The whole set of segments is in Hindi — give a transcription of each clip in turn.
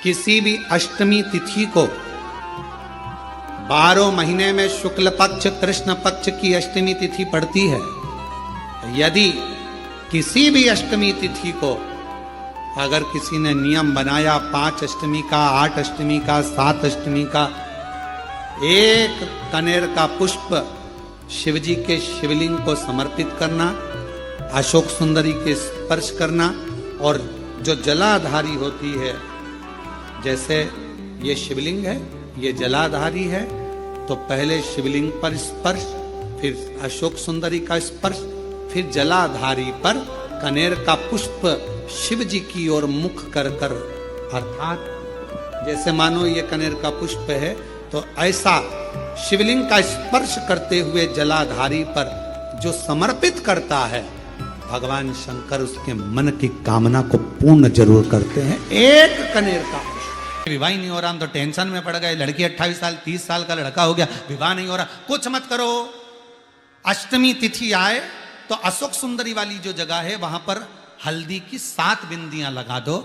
किसी भी अष्टमी तिथि को 12 महीने में शुक्ल पक्ष कृष्ण पक्ष की अष्टमी तिथि पड़ती है। यदि किसी भी अष्टमी तिथि को अगर किसी ने नियम बनाया 5 अष्टमी का, 8 अष्टमी का, 7 अष्टमी का, एक कनेर का पुष्प शिवजी के शिवलिंग को समर्पित करना, अशोक सुंदरी के स्पर्श करना, और जो जलाधारी होती है, जैसे ये शिवलिंग है, ये जलाधारी है, तो पहले शिवलिंग पर स्पर्श, फिर अशोक सुंदरी का स्पर्श, फिर जलाधारी पर कनेर का पुष्प शिव जी की ओर मुख कर कर, अर्थात जैसे मानो ये कनेर का पुष्प है, तो ऐसा शिवलिंग का स्पर्श करते हुए जलाधारी पर जो समर्पित करता है, भगवान शंकर उसके मन की कामना को पूर्ण जरूर करते हैं। एक कनेर का विवाह नहीं हो रहा, हम तो टेंशन में पड़ गए, लड़की 28 साल 30 साल का लड़का हो गया, विवाह नहीं हो रहा, कुछ मत करो। अष्टमी तिथि आए तो अशोक सुंदरी वाली जो जगह है वहां पर हल्दी की 7 बिंदियां लगा दो,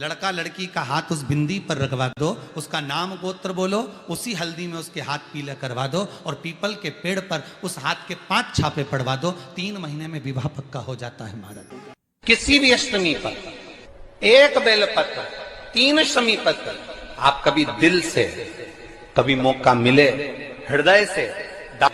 लड़का लड़की का हाथ उस बिंदी पर रखवा दो, उसका नाम गोत्र बोलो, उसी हल्दी में उसके हाथ पीले करवा दो, और पीपल के पेड़ पर उस हाथ के 5 छापे पड़वा दो। 3 महीने में विवाह पक्का हो जाता है महाराज। किसी भी अष्टमी पर एक बेलपत्र, 3 शमी पत्र, आप कभी दिल से, कभी मौका मिले हृदय से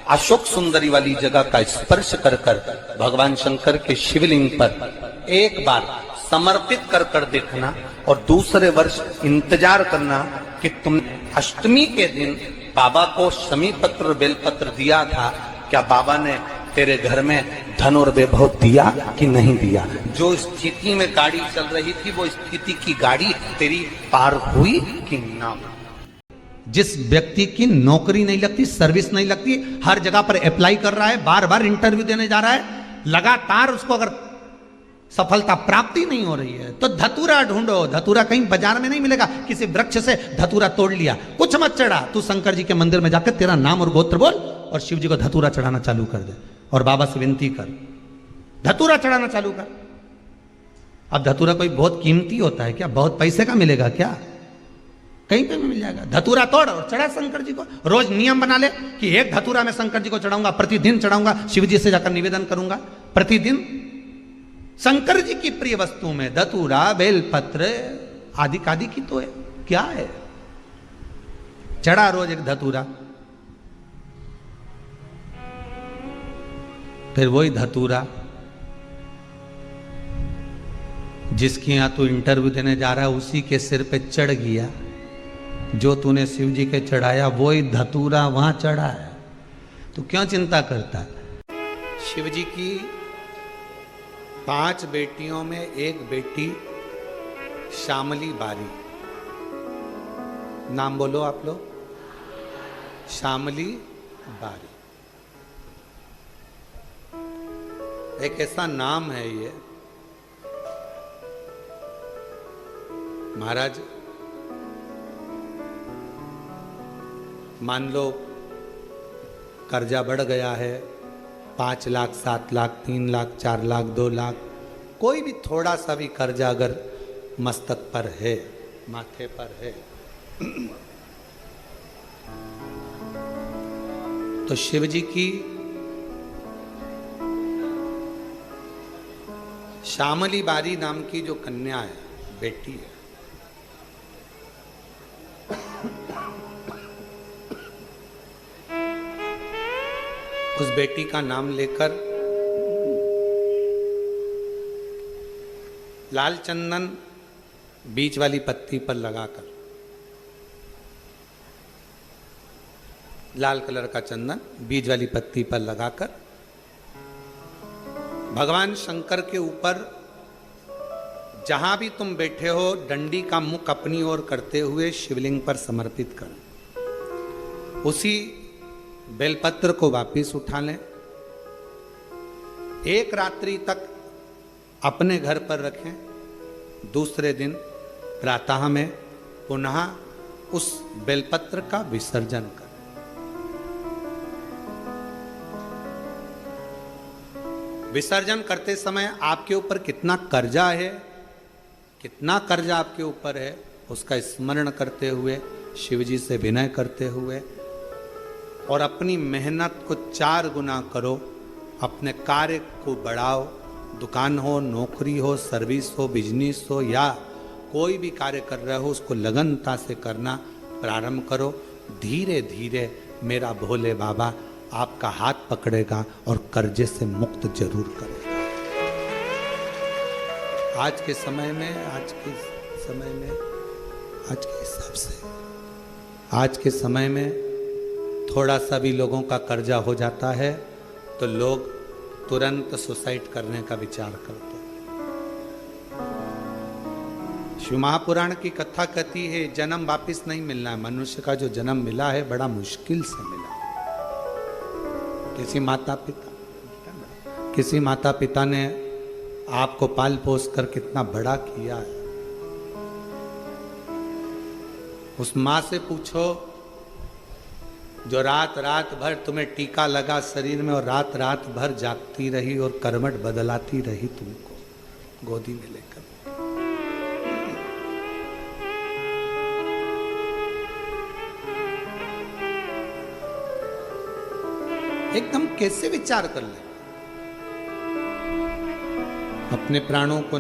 अशोक सुंदरी वाली जगह का स्पर्श कर कर भगवान शंकर के शिवलिंग पर एक बार समर्पित कर कर देखना, और दूसरे वर्ष इंतजार करना कि तुम अष्टमी के दिन बाबा को शमी पत्र बेलपत्र दिया था, क्या बाबा ने तेरे घर में धन और वैभव दिया कि नहीं दिया। जो स्थिति में गाड़ी चल रही थी वो स्थिति की गाड़ी तेरी पार हुई कि ना। जिस व्यक्ति की नौकरी नहीं लगती, सर्विस नहीं लगती, हर जगह पर अप्लाई कर रहा है, बार बार इंटरव्यू देने जा रहा है, लगातार उसको अगर सफलता प्राप्ति नहीं हो रही है तो धतूरा ढूंढो। धतूरा कहीं बाजार में नहीं मिलेगा, किसी वृक्ष से धतूरा तोड़ लिया, कुछ मत चढ़ा, तू शंकर जी के मंदिर में जाकर तेरा नाम और गोत्र बोल और शिव जी को धतूरा चढ़ाना चालू कर दे, और बाबा से विनती कर, धतूरा चढ़ाना चालू कर। अब धतूरा कोई बहुत कीमती होता है क्या? बहुत पैसे का मिलेगा क्या? कहीं पे भी मिल जाएगा। धतूरा तोड़ और चढ़ा शंकर जी को। रोज नियम बना ले कि एक धतूरा मैं शंकर जी को चढ़ाऊंगा, प्रतिदिन चढ़ाऊंगा, शिव जी से जाकर निवेदन करूंगा प्रतिदिन। शंकर जी की प्रिय वस्तु में धतूरा, बेलपत्र आदि कादि की तो है, क्या है? चढ़ा रोज एक धतूरा, फिर वही धतूरा जिसके यहां तू इंटरव्यू देने जा रहा है उसी के सिर पे चढ़ गया, जो तूने शिव जी के चढ़ाया वही धतूरा वहां चढ़ा है, तू क्यों चिंता करता है? शिव जी की 5 बेटियों में एक बेटी श्यामली बारी, नाम बोलो आप लोग, श्यामली बारी। एक ऐसा नाम है ये महाराज, मान लो कर्जा बढ़ गया है, 5 लाख 7 लाख 3 लाख 4 लाख 2 लाख, कोई भी थोड़ा सा भी कर्जा अगर मस्तक पर है, माथे पर है, तो शिव जी की श्यामली बारी नाम की जो कन्या है, बेटी है, उस बेटी का नाम लेकर लाल चंदन बीच वाली पत्ती पर लगाकर, लाल कलर का चंदन बीज वाली पत्ती पर लगाकर भगवान शंकर के ऊपर जहां भी तुम बैठे हो डंडी का मुख अपनी ओर करते हुए शिवलिंग पर समर्पित कर, उसी बेलपत्र को वापिस उठा लें, एक रात्रि तक अपने घर पर रखें, दूसरे दिन प्रातः में पुनः उस बेलपत्र का विसर्जन करें। विसर्जन करते समय आपके ऊपर कितना कर्जा है, कितना कर्जा आपके ऊपर है, उसका स्मरण करते हुए, शिव जी से विनय करते हुए, और अपनी मेहनत को 4 गुना करो, अपने कार्य को बढ़ाओ। दुकान हो, नौकरी हो, सर्विस हो, बिजनेस हो, या कोई भी कार्य कर रहे हो, उसको लगनता से करना प्रारंभ करो। धीरे धीरे मेरा भोले बाबा आपका हाथ पकड़ेगा और कर्जे से मुक्त जरूर करेगा। आज के समय में, आज के हिसाब से, आज के समय में थोड़ा सा भी लोगों का कर्जा हो जाता है तो लोग तुरंत सुसाइड करने का विचार करते हैं। शिव महापुराण की कथा कहती है जन्म वापिस नहीं मिलना है। मनुष्य का जो जन्म मिला है बड़ा मुश्किल से मिला। किसी माता पिता ने आपको पाल पोस कर कितना बड़ा किया है। उस माँ से पूछो जो रात रात भर तुम्हें टीका लगा शरीर में और रात रात भर जागती रही और करवट बदलाती रही तुमको गोदी में लेकर। एकदम कैसे विचार कर ले। अपने प्राणों को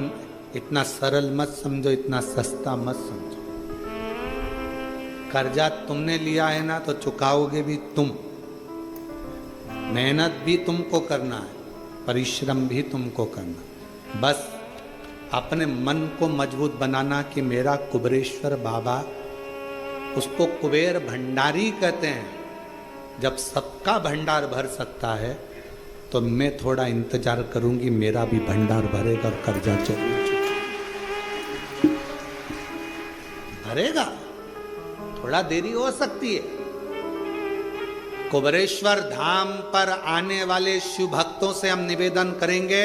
इतना सरल मत समझो, इतना सस्ता मत समझो। कर्जा तुमने लिया है ना तो चुकाओगे भी तुम। मेहनत भी तुमको करना है, परिश्रम भी तुमको करना। बस अपने मन को मजबूत बनाना कि मेरा कुबेरेश्वर बाबा, उसको कुबेर भंडारी कहते हैं। जब सबका भंडार भर सकता है तो मैं थोड़ा इंतजार करूंगी, मेरा भी भंडार भरेगा और कर्जा जरूर भरेगा। थोड़ा देरी हो सकती है। कुबेरेश्वर धाम पर आने वाले शिव भक्तों से हम निवेदन करेंगे,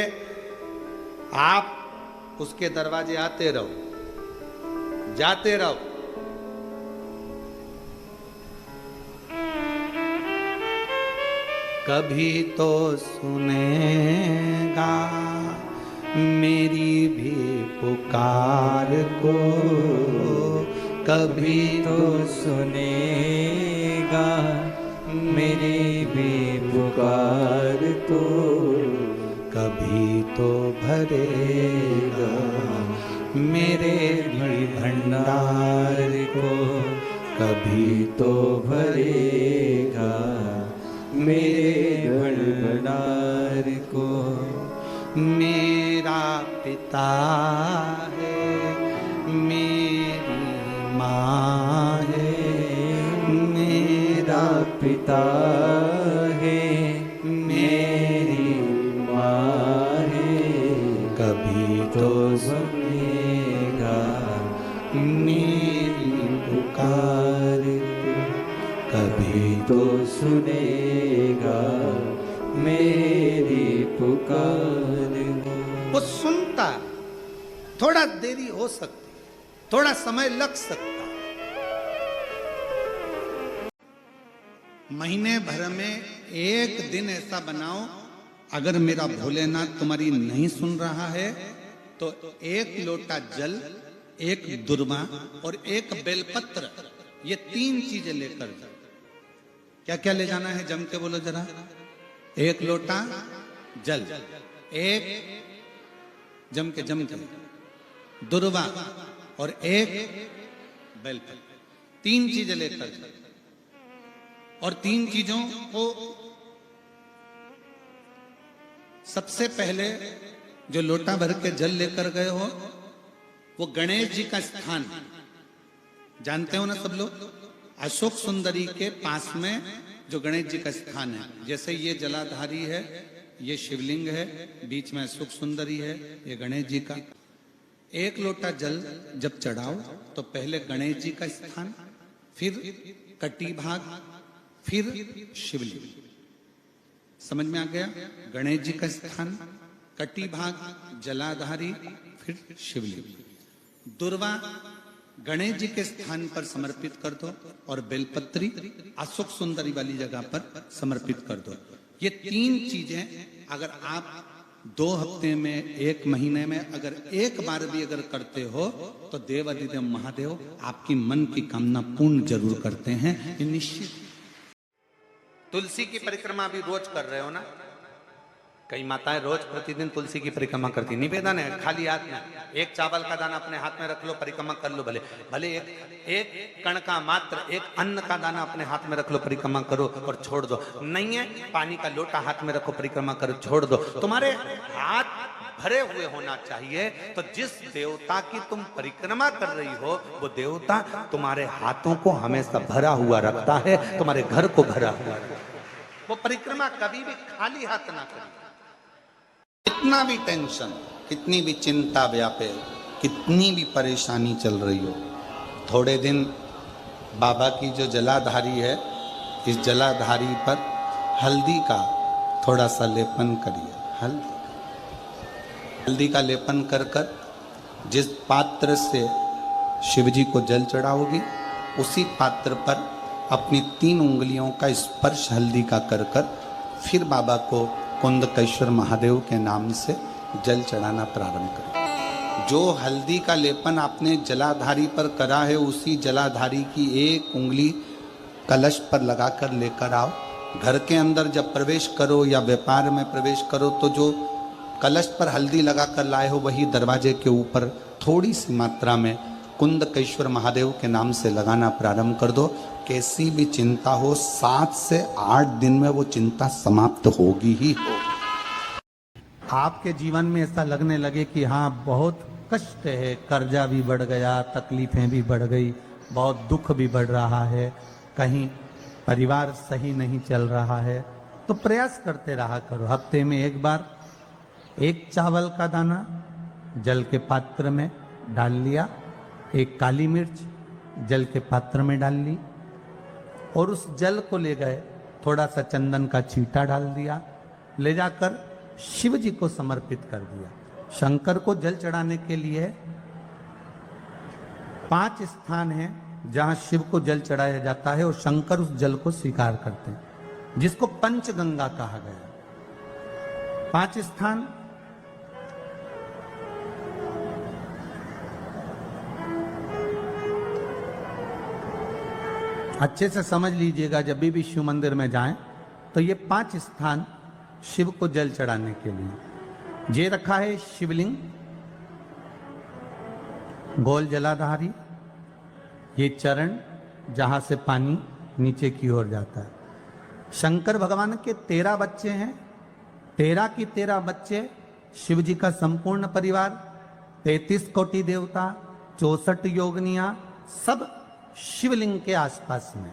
आप उसके दरवाजे आते रहो, जाते रहो। कभी तो सुनेगा मेरी भी पुकार को, कभी तो सुनेगा मेरी भी पुकार को, कभी तो भरेगा मेरे भी भंडार को, कभी तो भरेगा मेरे भंडार को। मेरा पिता है, मेरी माँ है, मेरा पिता है, मेरी माँ है, कभी तो सुनेगा मेरी पुकार को, कभी तो सुनेगा मेरी पुकार को। वो सुनता, थोड़ा देरी हो सकती, थोड़ा समय लग सकता। महीने भर में एक दिन ऐसा बनाओ, अगर मेरा भोलेनाथ तुम्हारी नहीं सुन रहा है तो 1 लोटा जल, 1 दुर्वा और 1 बेलपत्र, ये 3 चीजें लेकर जाओ। क्या क्या ले जाना है जम के बोलो जरा। 1 लोटा जल, 1 जम के दुर्वा और 1 बेलपत्र, 3 चीजें लेकर जाओ। और 3 चीजों को सबसे पहले जो लोटा भर के जल लेकर गए हो वो गणेश जी का स्थान जानते हो ना सब लोग। अशोक सुंदरी के पास में जो गणेश जी का स्थान है, जैसे ये जलाधारी है, ये शिवलिंग है, बीच में अशोक सुंदरी है, ये गणेश जी का। 1 लोटा जल जब चढ़ाओ तो पहले गणेश जी का स्थान, फिर कटी भाग, फिर शिवलिंग। समझ में आ गया? गणेश जी का स्थान, कटी भाग, जलाधारी, फिर शिवलिंग। दुर्वा गणेश जी के स्थान पर समर्पित कर दो और बेलपत्री अशोक सुंदरी वाली जगह पर समर्पित कर दो। ये 3 चीजें अगर आप 2 हफ्ते में, 1 महीने में अगर एक बार भी अगर करते हो तो देव अधिदेव महादेव आपकी मन की कामना पूर्ण जरूर करते हैं, ये निश्चित। तुलसी की परिक्रमा भी रोज कर रहे हो ना? कई माताएं रोज प्रतिदिन तुलसी की परिक्रमा करती, निवेदन है खाली हाथ में, एक चावल का दाना अपने हाथ में रख लो, परिक्रमा कर लो, भले भले एक कण का मात्र, एक अन्न का दाना अपने हाथ में रख लो, परिक्रमा करो और छोड़ दो। नहीं है, पानी का लोटा हाथ में रखो, परिक्रमा करो, छोड़ दो। तुम्हारे हाथ भरे हुए होना चाहिए। तो जिस देवता की तुम परिक्रमा कर रही हो वो देवता तुम्हारे हाथों को हमेशा भरा हुआ रखता है, तुम्हारे घर को भरा हुआ रखता है। वो परिक्रमा कभी भी खाली हाथ ना करिए। कितना भी टेंशन, कितनी भी चिंता व्यापे, कितनी भी परेशानी चल रही हो, थोड़े दिन बाबा की जो जलाधारी है, इस जलाधारी पर हल्दी का थोड़ा सा लेपन करिए। हल्दी का लेपन कर कर जिस पात्र से शिव जी को जल चढ़ाओगी, उसी पात्र पर अपनी 3 उंगलियों का स्पर्श हल्दी का कर कर फिर बाबा को कुंदकेश्वर महादेव के नाम से जल चढ़ाना प्रारंभ करें। जो हल्दी का लेपन आपने जलाधारी पर करा है, उसी जलाधारी की 1 उंगली कलश पर लगाकर लेकर आओ। घर के अंदर जब प्रवेश करो या व्यापार में प्रवेश करो तो जो कलश पर हल्दी लगाकर लाए हो वही दरवाजे के ऊपर थोड़ी सी मात्रा में कुंदकेश्वर महादेव के नाम से लगाना प्रारंभ कर दो। कैसी भी चिंता हो, 7 से 8 दिन में वो चिंता समाप्त होगी ही होगी। आपके जीवन में ऐसा लगने लगे कि हाँ बहुत कष्ट है, कर्जा भी बढ़ गया, तकलीफें भी बढ़ गई, बहुत दुख भी बढ़ रहा है, कहीं परिवार सही नहीं चल रहा है, तो प्रयास करते रहा करो। हफ्ते में 1 बार 1 चावल का दाना जल के पात्र में डाल लिया, 1 काली मिर्च जल के पात्र में डाल ली और उस जल को ले गए, थोड़ा सा चंदन का छींटा डाल दिया, ले जाकर शिव जी को समर्पित कर दिया। शंकर को जल चढ़ाने के लिए 5 स्थान हैं जहां शिव को जल चढ़ाया जाता है और शंकर उस जल को स्वीकार करते हैं, जिसको पंचगंगा कहा गया। 5 स्थान अच्छे से समझ लीजिएगा। जब भी शिव मंदिर में जाएं तो ये 5 स्थान शिव को जल चढ़ाने के लिए ये रखा है। शिवलिंग, गोल जलाधारी, ये चरण जहां से पानी नीचे की ओर जाता है। शंकर भगवान के 13 बच्चे हैं, 13 की 13 बच्चे, शिव जी का संपूर्ण परिवार, 33 कोटि देवता, 64 योगनियां, सब शिवलिंग के आसपास में।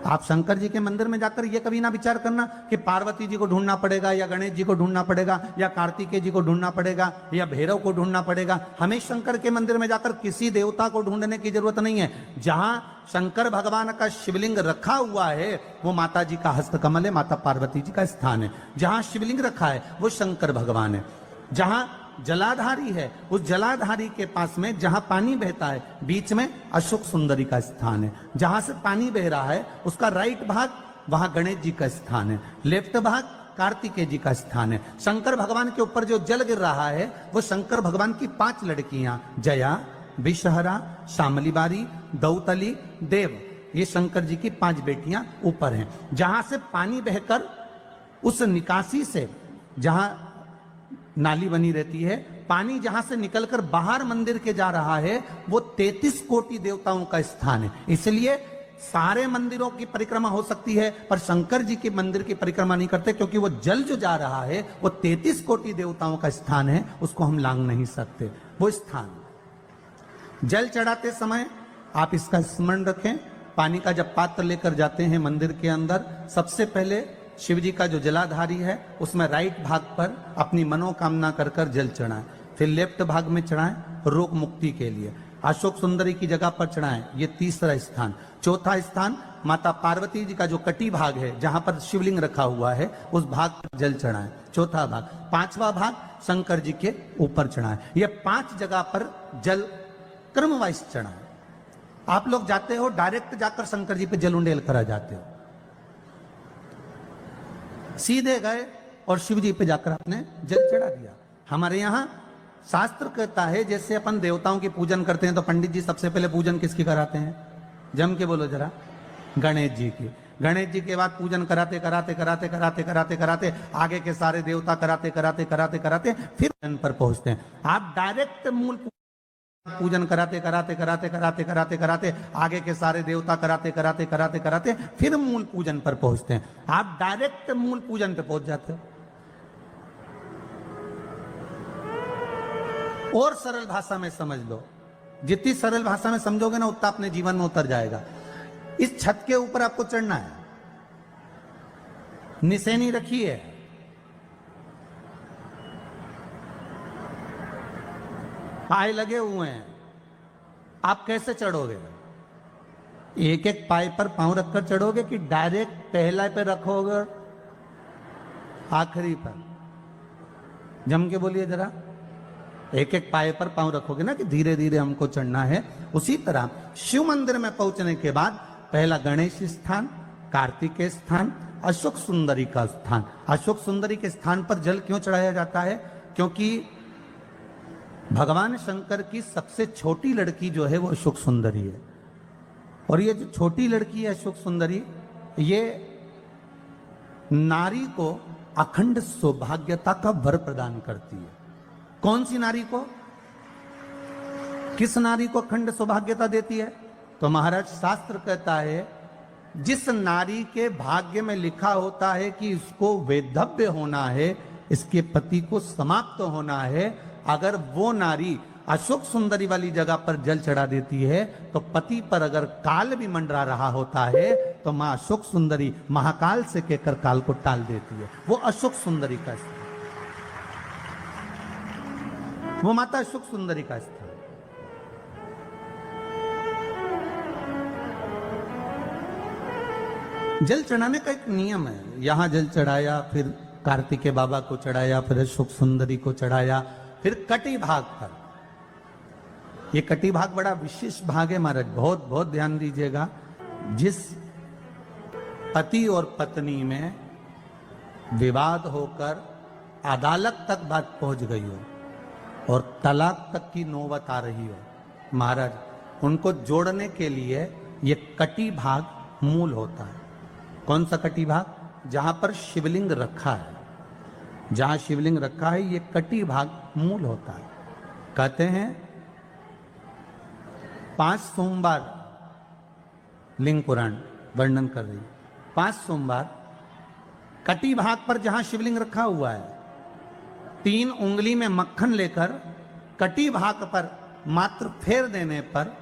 आप शंकर जी के मंदिर में जाकर ये कभी ना विचार करना कि पार्वती जी को ढूंढना पड़ेगा या गणेश जी को ढूंढना पड़ेगा या कार्तिकेय जी को ढूंढना पड़ेगा या भैरव को ढूंढना पड़ेगा। हमें शंकर के मंदिर में जाकर किसी देवता को ढूंढने की जरूरत नहीं है। जहां शंकर भगवान का शिवलिंग रखा हुआ है वो माता जी का हस्तकमल है, माता पार्वती जी का स्थान है। जहां शिवलिंग रखा है वो शंकर भगवान है। जहां जलाधारी है उस जलाधारी के पास में जहां पानी बहता है बीच में अशोक सुंदरी का स्थान है। जहां से पानी बह रहा है उसका राइट भाग वहां गणेश जी का स्थान है, लेफ्ट भाग कार्तिकेय जी का स्थान है। शंकर भगवान के ऊपर जो जल गिर रहा है वो शंकर भगवान की 5 लड़कियां जया, विषहरा, शामली बारी, दौतली, देव, ये शंकर जी की 5 बेटियां ऊपर हैं। जहां से पानी बहकर उस निकासी से, जहां नाली बनी रहती है, पानी जहां से निकलकर बाहर मंदिर के जा रहा है वो 33 कोटि देवताओं का स्थान है। इसलिए सारे मंदिरों की परिक्रमा हो सकती है पर शंकर जी के मंदिर की परिक्रमा नहीं करते, क्योंकि वो जल जो जा रहा है वो 33 कोटि देवताओं का स्थान है, उसको हम लांग नहीं सकते। वो स्थान जल चढ़ाते समय आप इसका स्मरण रखें। पानी का जब पात्र लेकर जाते हैं मंदिर के अंदर, सबसे पहले शिव जी का जो जलाधारी है उसमें राइट भाग पर अपनी मनोकामना कर कर जल चढ़ाएं, फिर लेफ्ट भाग में चढ़ाएं रोग मुक्ति के लिए, अशोक सुंदरी की जगह पर चढ़ाएं, ये 3रा स्थान। 4था स्थान माता पार्वती जी का जो कटी भाग है जहां पर शिवलिंग रखा हुआ है उस भाग पर जल चढ़ाएं, 4था भाग। 5वां भाग शंकर जी के ऊपर चढ़ाएं। ये 5 जगह पर जल क्रमवाइज चढ़ाएं। आप लोग जाते हो डायरेक्ट जाकर शंकर जी पे जल उंडेल करा जाते हो, सीधे गए और शिव जी पे जाकर आपने जल चढ़ा दिया। हमारे यहाँ शास्त्र कहता है जैसे अपन देवताओं की पूजन करते हैं तो पंडित जी सबसे पहले पूजन किसकी कराते हैं? जम के बोलो जरा, गणेश जी की। गणेश जी के बाद पूजन कराते कराते कराते कराते कराते कराते आगे के सारे देवता कराते कराते कराते कराते फिर जन पर पहुंचते हैं। आप डायरेक्ट मूल पूजन कराते कराते कराते कराते कराते कराते आगे के सारे देवता कराते कराते कराते कराते फिर मूल पूजन पर पहुंचते हैं। आप डायरेक्ट मूल पूजन पे पहुंच जाते हो। और सरल भाषा में समझ लो, जितनी सरल भाषा में समझोगे ना उतना अपने जीवन में उतर जाएगा। इस छत के ऊपर आपको चढ़ना है, निशानी रखी है, पाए लगे हुए हैं, आप कैसे चढ़ोगे? एक एक पाए पर पांव रखकर चढ़ोगे कि डायरेक्ट पहला पे रखोगे आखिरी पर? जम के बोलिए जरा, एक एक पाए पर पांव रखोगे ना कि धीरे धीरे हमको चढ़ना है। उसी तरह शिव मंदिर में पहुंचने के बाद पहला गणेश स्थान, कार्तिकेय स्थान, अशोक सुंदरी का स्थान। अशोक सुंदरी के स्थान पर जल क्यों चढ़ाया जाता है? क्योंकि भगवान शंकर की सबसे छोटी लड़की जो है वो अशोक सुंदरी है। और ये जो छोटी लड़की है अशोक सुंदरी, ये नारी को अखंड सौभाग्यता का वर प्रदान करती है। कौन सी नारी को? किस नारी को अखंड सौभाग्यता देती है? तो महाराज शास्त्र कहता है जिस नारी के भाग्य में लिखा होता है कि इसको वैधव्य होना है, इसके पति को समाप्त होना है, अगर वो नारी अशोक सुंदरी वाली जगह पर जल चढ़ा देती है तो पति पर अगर काल भी मंडरा रहा होता है तो मां अशोक सुंदरी महाकाल से कहकर काल को टाल देती है। वो अशोक सुंदरी का स्थान, वो माता अशोक सुंदरी का स्थान। जल चढ़ाने का एक नियम है। यहां जल चढ़ाया, फिर कार्तिकेय बाबा को चढ़ाया, फिर अशोक सुंदरी को चढ़ाया, फिर कटी भाग पर। ये कटी भाग बड़ा विशेष भाग है महाराज, बहुत बहुत ध्यान दीजिएगा। जिस पति और पत्नी में विवाद होकर अदालत तक बात पहुंच गई हो और तलाक तक की नौबत आ रही हो, महाराज उनको जोड़ने के लिए ये कटी भाग मूल होता है। कौन सा कटी भाग? जहां पर शिवलिंग रखा है, जहां शिवलिंग रखा है ये कटी भाग मूल होता है। कहते हैं 5 सोमवार, लिंग पुराण वर्णन कर रही है, 5 सोमवार कटी भाग पर जहां शिवलिंग रखा हुआ है, 3 उंगली में मक्खन लेकर कटी भाग पर मात्र फेर देने पर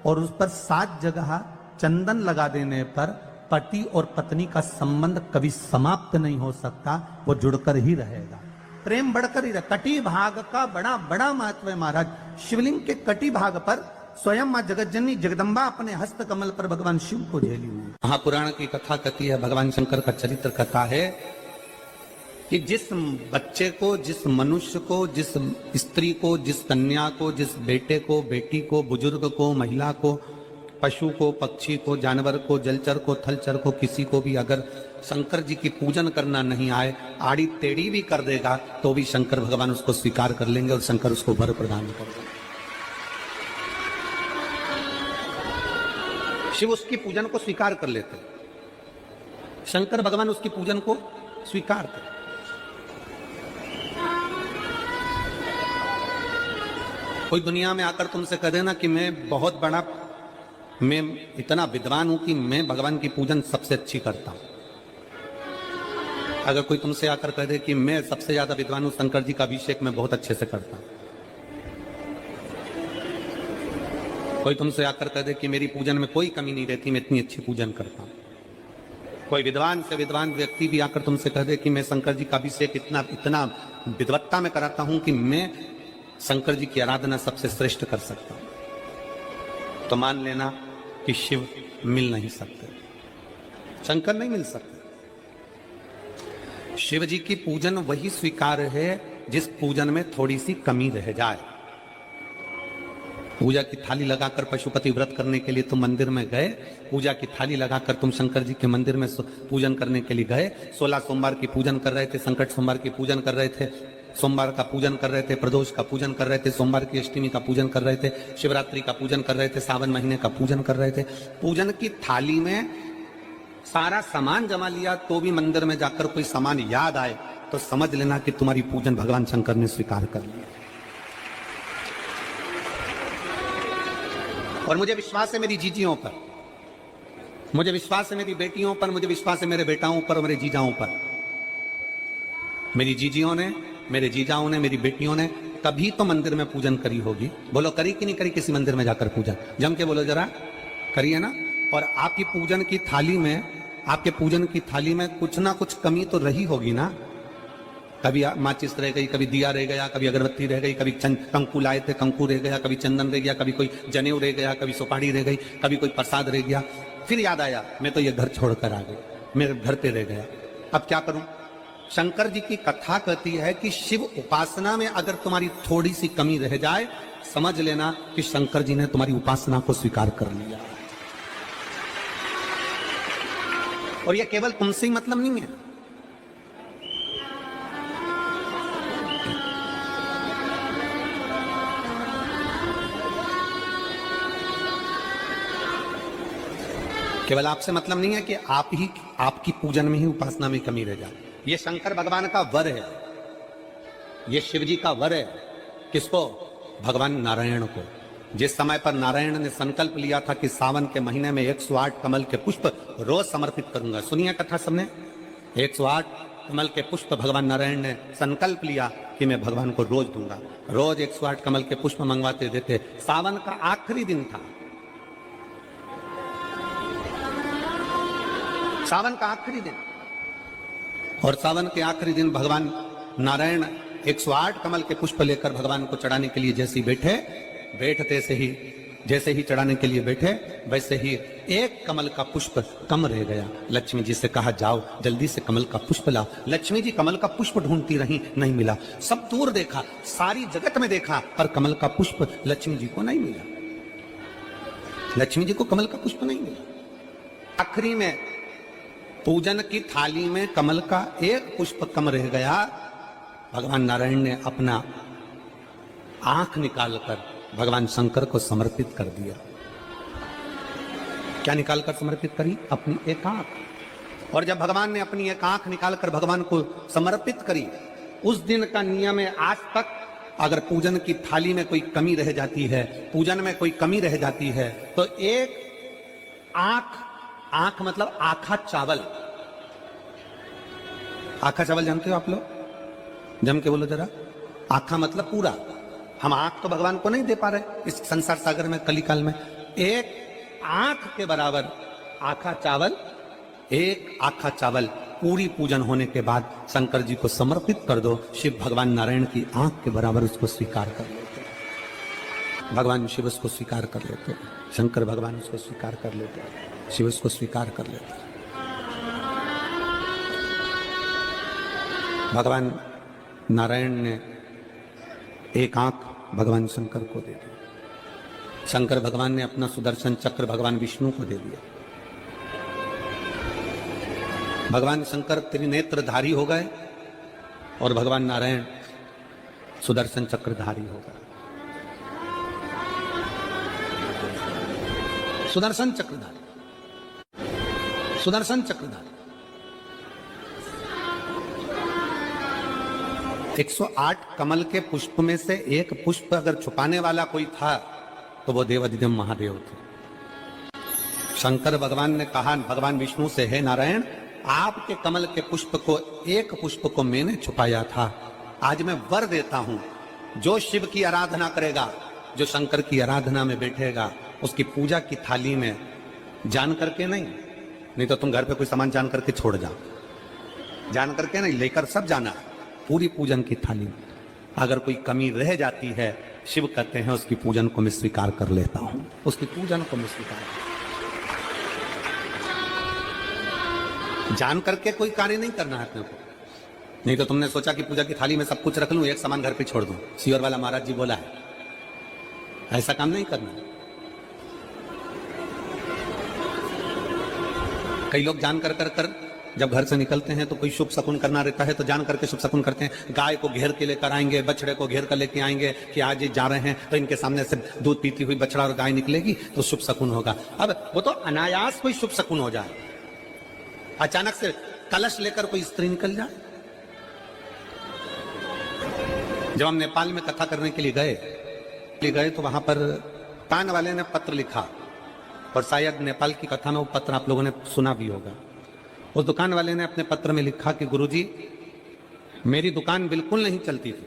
और उस पर 7 जगह चंदन लगा देने पर पति और पत्नी का संबंध कभी समाप्त नहीं हो सकता, वो जुड़कर ही रहेगा, प्रेम बढ़कर ही रहेगा। कटी भाग का बड़ा बड़ा महत्व है महाराज। शिवलिंग के कटी भाग पर स्वयं मां जगतजननी जगदम्बा अपने हस्त कमल पर भगवान शिव को झेली हुई। महापुराण की कथा कहती है, भगवान शंकर का चरित्र कथा है कि जिस बच्चे को, जिस मनुष्य को, जिस स्त्री को, जिस कन्या को, जिस बेटे को, बेटी को, बुजुर्ग को, महिला को, पशु को, पक्षी को, जानवर को, जलचर को, थलचर को, किसी को भी अगर शंकर जी की पूजन करना नहीं आए, आड़ी टेढ़ी भी कर देगा तो भी शंकर भगवान उसको स्वीकार कर लेंगे और शंकर उसको वर प्रदान करेंगे। शिव उसकी पूजन को स्वीकार कर लेते, शंकर भगवान उसकी पूजन को स्वीकार करते। कोई दुनिया में आकर तुमसे कह देना कि मैं इतना विद्वान हूं कि मैं भगवान की पूजन सबसे अच्छी करता हूं। अगर कोई तुमसे आकर कह दे कि मैं सबसे ज्यादा विद्वान हूं, शंकर जी का अभिषेक मैं बहुत अच्छे से करता हूं। कोई तुमसे आकर कह दे कि मेरी पूजन में कोई कमी नहीं रहती, मैं इतनी अच्छी पूजन करता हूं। कोई विद्वान से विद्वान व्यक्ति भी आकर तुमसे कह दे कि मैं शंकर जी का अभिषेक इतना विद्वत्ता में कराता हूं कि मैं शंकर जी की आराधना सबसे श्रेष्ठ कर सकता हूं, तो मान लेना कि शिव मिल नहीं सकते, शंकर नहीं मिल सकते। शिव जी की पूजन वही स्वीकार है जिस पूजन में थोड़ी सी कमी रह जाए। पूजा की थाली लगाकर पशुपति व्रत करने के लिए तुम मंदिर में गए, पूजा की थाली लगाकर तुम शंकर जी के मंदिर में पूजन करने के लिए गए। 16 सोमवार की पूजन कर रहे थे, संकट सोमवार की पूजन कर रहे थे, सोमवार का पूजन कर रहे थे, प्रदोष का पूजन कर रहे थे, सोमवार की अष्टमी का पूजन कर रहे थे, शिवरात्रि का पूजन कर रहे थे, सावन महीने का पूजन कर रहे थे। पूजन की थाली में सारा सामान जमा लिया तो भी मंदिर में जाकर कोई सामान याद आए तो समझ लेना कि तुम्हारी पूजन भगवान शंकर ने स्वीकार कर लिया। और मुझे विश्वास है मेरी जीजियों पर, मुझे विश्वास है मेरी बेटियों पर, मुझे विश्वास है मेरे बेटाओं पर और मेरे जीजाओं पर। मेरी जीजियों ने, मेरे जीजाओं ने, मेरी बेटियों ने कभी तो मंदिर में पूजन करी होगी। बोलो करी कि नहीं करी किसी मंदिर में जाकर पूजन? जम के बोलो जरा, करिए ना। और आपकी पूजन की थाली में, आपके पूजन की थाली में कुछ ना कुछ कमी तो रही होगी ना। कभी माचिस रह गई, कभी दिया रह गया, कभी अगरबत्ती रह गई, कभी कंकु लाए थे कंकु रह गया, कभी चंदन रह गया, कभी कोई जनेऊ रह गया, कभी सुपारी रह गई, कभी कोई प्रसाद रह गया। फिर याद आया मैं तो ये घर छोड़कर आ गई, मेरे घर पे रह गया, अब क्या करूं? शंकर जी की कथा कहती है कि शिव उपासना में अगर तुम्हारी थोड़ी सी कमी रह जाए, समझ लेना कि शंकर जी ने तुम्हारी उपासना को स्वीकार कर लिया। और यह केवल तुमसे ही मतलब नहीं है, केवल आपसे मतलब नहीं है कि आप ही, आपकी पूजन में ही, उपासना में कमी रह जाए। ये शंकर भगवान का वर है, ये शिव जी का वर है। किसको? भगवान नारायण को। जिस समय पर नारायण ने संकल्प लिया था कि सावन के महीने में 108 कमल के पुष्प रोज समर्पित करूंगा। सुनिए कथा सबने, 108 कमल के पुष्प भगवान नारायण ने संकल्प लिया कि मैं भगवान को रोज दूंगा। रोज 108 कमल के पुष्प मंगवाते देते। सावन का आखिरी दिन था, सावन का आखिरी दिन, और सावन के आखिरी दिन भगवान नारायण 108 कमल के पुष्प लेकर भगवान को चढ़ाने के लिए जैसे ही बैठे, बैठते से ही जैसे ही चढ़ाने के लिए बैठे, वैसे ही एक कमल का पुष्प कम रह गया। लक्ष्मी जी से कहा जाओ जल्दी से कमल का पुष्प लाओ। लक्ष्मी जी कमल का पुष्प ढूंढती रही, नहीं मिला। सब दूर देखा, सारी जगत में देखा, पर कमल का पुष्प लक्ष्मी जी को नहीं मिला। लक्ष्मी जी को कमल का पुष्प नहीं मिला। आखिरी में पूजन की थाली में कमल का एक पुष्प कम रह गया। भगवान नारायण ने अपना आंख निकालकर भगवान शंकर को समर्पित कर दिया। क्या निकालकर समर्पित करी? अपनी एक आंख। और जब भगवान ने अपनी एक आंख निकालकर भगवान को समर्पित करी, उस दिन का नियम है आज तक, अगर पूजन की थाली में कोई कमी रह जाती है, पूजन में कोई कमी रह जाती है, तो एक आंख, आंख मतलब आखा चावल। आखा चावल जानते हो आप लोग? जम के बोलो जरा। आखा मतलब पूरा। हम आंख तो भगवान को नहीं दे पा रहे इस संसार सागर में, कलिकाल में। एक आंख के बराबर आखा चावल, एक आखा चावल पूरी पूजन होने के बाद शंकर जी को समर्पित कर दो। शिव भगवान नारायण की आंख के बराबर उसको स्वीकार कर लेते, भगवान शिव उसको स्वीकार कर लेते, शंकर भगवान उसको स्वीकार कर लेते, शिव उसको स्वीकार कर लेते। भगवान नारायण ने एक आंख भगवान शंकर को दे दी। शंकर भगवान ने अपना सुदर्शन चक्र भगवान विष्णु को दे दिया। भगवान शंकर त्रिनेत्रधारी हो गए और भगवान नारायण सुदर्शन चक्रधारी हो गए। सुदर्शन चक्रधारी, सुदर्शन चक्रधारी। 108 कमल के पुष्प में से एक पुष्प अगर छुपाने वाला कोई था तो वो देवाधिदेव महादेव थे। शंकर भगवान ने कहा भगवान विष्णु से, हे नारायण, आपके कमल के पुष्प को, एक पुष्प को मैंने छुपाया था। आज मैं वर देता हूं, जो शिव की आराधना करेगा, जो शंकर की आराधना में बैठेगा, उसकी पूजा की थाली में जान करके नहीं तो तुम घर पे कोई सामान जान करके छोड़ जाओ, जान करके नहीं, लेकर सब जाना। पूरी पूजन की थाली में अगर कोई कमी रह जाती है, शिव कहते हैं उसकी पूजन को मैं स्वीकार कर लेता हूं, उसकी पूजन को मैं स्वीकार जान करके कोई कार्य नहीं करना है अपने को। नहीं तो तुमने सोचा कि पूजा की थाली में सब कुछ रख लूं, एक सामान घर पे छोड़ दूं। सियोर वाला महाराज जी बोला है, ऐसा काम नहीं करना। कई लोग जान कर जब घर से निकलते हैं तो कोई शुभ शकुन करना रहता है तो जान करके शुभ शकुन करते हैं। गाय को घेर के लेकर आएंगे, बछड़े को घेर कर लेके आएंगे कि आज ये जा रहे हैं तो इनके सामने से दूध पीती हुई बछड़ा और गाय निकलेगी तो शुभ शकुन होगा। अब वो तो अनायास कोई शुभ शकुन हो जाए, अचानक से कलश लेकर कोई स्त्री निकल जाए। जब हम नेपाल में कथा करने के लिए गए तो वहां पर पान वाले ने पत्र लिखा और शायद नेपाल की कथा में वो पत्र आप लोगों ने सुना भी होगा। उस दुकान वाले ने अपने पत्र में लिखा कि गुरुजी, मेरी दुकान बिल्कुल नहीं चलती थी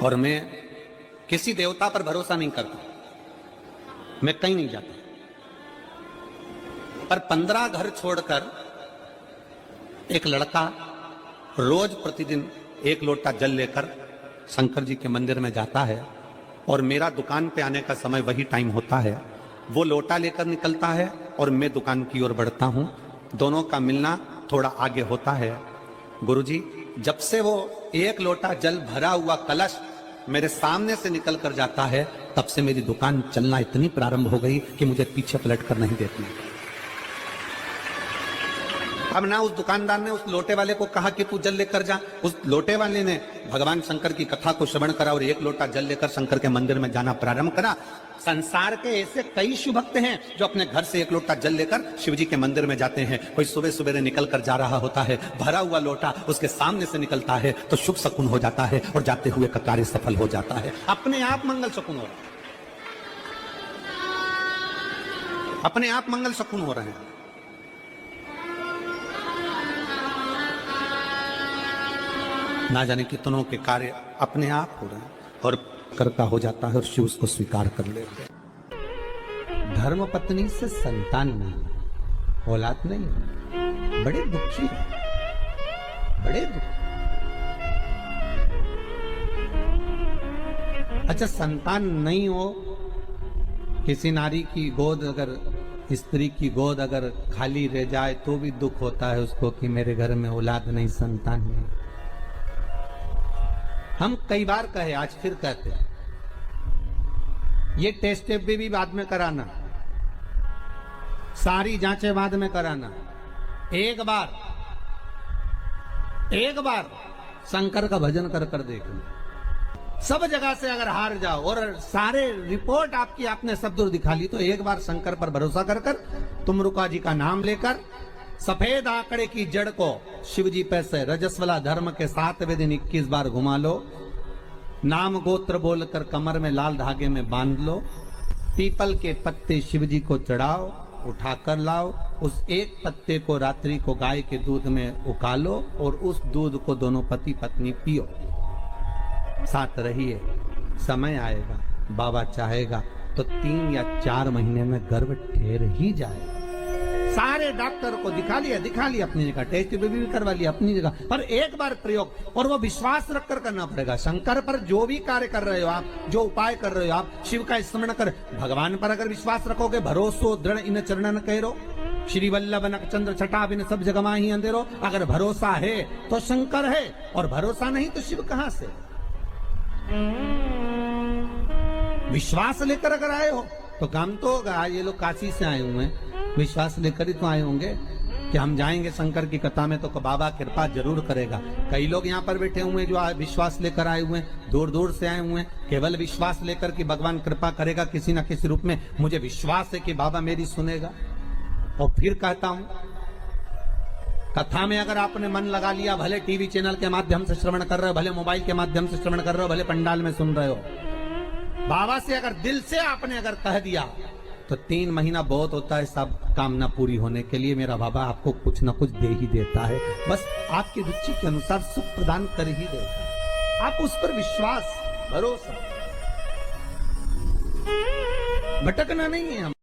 और मैं किसी देवता पर भरोसा नहीं करता, मैं कहीं नहीं जाता, पर 15 घर छोड़कर एक लड़का रोज प्रतिदिन 1 लोटा जल लेकर शंकर जी के मंदिर में जाता है और मेरा दुकान पे आने का समय वही टाइम होता है। वो लोटा लेकर निकलता है और मैं दुकान की ओर बढ़ता हूं, दोनों का मिलना थोड़ा आगे होता है। गुरुजी, जब से वो 1 लोटा जल भरा हुआ कलश मेरे सामने से निकल कर जाता है तब से मेरी दुकान चलना इतनी प्रारंभ हो गई कि मुझे पीछे पलट कर नहीं देती। अब ना उस दुकानदार ने उस लोटे वाले को कहा कि तू जल लेकर जा, उस लोटे वाले ने भगवान शंकर की कथा को श्रवण करा और 1 लोटा जल लेकर शंकर के मंदिर में जाना प्रारंभ करा। संसार के ऐसे कई शिव भक्त हैं जो अपने घर से 1 लोटा जल लेकर शिव जी के मंदिर में जाते हैं। कोई सुबह सुबह निकल कर जा रहा होता है, भरा हुआ लोटा उसके सामने से निकलता है तो शुभ शकुन हो जाता है और जाते हुए का कार्य सफल हो जाता है। अपने आप मंगल शकुन हो रहा है, अपने आप मंगल शकुन हो रहे हैं। ना जाने कितनों के कार्य अपने आप हो रहे हैं और करता हो जाता है और शिव उसको स्वीकार कर लेते हैं। धर्म पत्नी से संतान नहीं, औलाद नहीं, बड़े दुखी है, बड़े दुखी। अच्छा, संतान नहीं हो, किसी नारी की गोद अगर, स्त्री की गोद अगर खाली रह जाए तो भी दुख होता है उसको कि मेरे घर में औलाद नहीं, संतान नहीं। हम कई बार कहे, आज फिर कहते हैं, ये टेस्ट भी बाद में कराना, सारी जांचें बाद में कराना। एक बार शंकर का भजन कर कर देखना। सब जगह से अगर हार जाओ और सारे रिपोर्ट आपकी आपने सब दूर दिखा ली तो एक बार शंकर पर भरोसा कर कर तुमरुका जी का नाम लेकर सफेद आंकड़े की जड़ को शिव जी पे से रजस्वला धर्म के 7वें दिन 21 बार घुमा लो। नाम गोत्र बोलकर कमर में लाल धागे में बांध लो। पीपल के पत्ते शिव जी को चढ़ाओ, उठाकर लाओ। उस एक पत्ते को रात्रि को गाय के दूध में उकालो और उस दूध को दोनों पति पत्नी पियो। साथ रहिए, समय आएगा, बाबा चाहेगा तो 3 या 4 महीने में गर्भ ठहर ही जाएगा। सारे डॉक्टर को दिखा लिया अपनी जगह, टेस्ट भी करवा लिया अपनी जगह, पर एक बार प्रयोग और वो विश्वास रखकर करना पड़ेगा। शंकर पर जो भी कार्य कर रहे हो आप, जो उपाय कर रहे हो आप, शिव का स्मरण कर, भगवान पर अगर विश्वास रखोगे, भरोसो दृढ़ इन चरणन करो, श्री वल्लभ नख चंद्र छटा बिन सब जगमा ही अंधेरो। अगर भरोसा है तो शंकर है और भरोसा नहीं तो शिव कहां से। विश्वास लेकर अगर आए हो तो काम तो होगा। ये लोग काशी से आए हुए हैं, विश्वास लेकर ही तो आए होंगे कि हम जाएंगे शंकर की कथा में तो बाबा कृपा जरूर करेगा। कई लोग यहाँ पर बैठे हुए हैं जो विश्वास लेकर आए हुए हैं, दूर दूर से आए हुए हैं, केवल विश्वास लेकर कि भगवान कृपा करेगा किसी न किसी रूप में। मुझे विश्वास है कि बाबा मेरी सुनेगा। और फिर कहता हूं, कथा में अगर आपने मन लगा लिया, भले टीवी चैनल के माध्यम से श्रवण कर रहे हो, भले मोबाइल के माध्यम से श्रवण कर रहे हो, भले पंडाल में सुन रहे हो, बाबा से अगर दिल से आपने अगर कह दिया तो 3 महीना बहुत होता है सब कामना पूरी होने के लिए। मेरा बाबा आपको कुछ न कुछ दे ही देता है, बस आपकी रुचि के अनुसार सुख प्रदान कर ही देता है। आप उस पर विश्वास, भरोसा, भटकना नहीं है।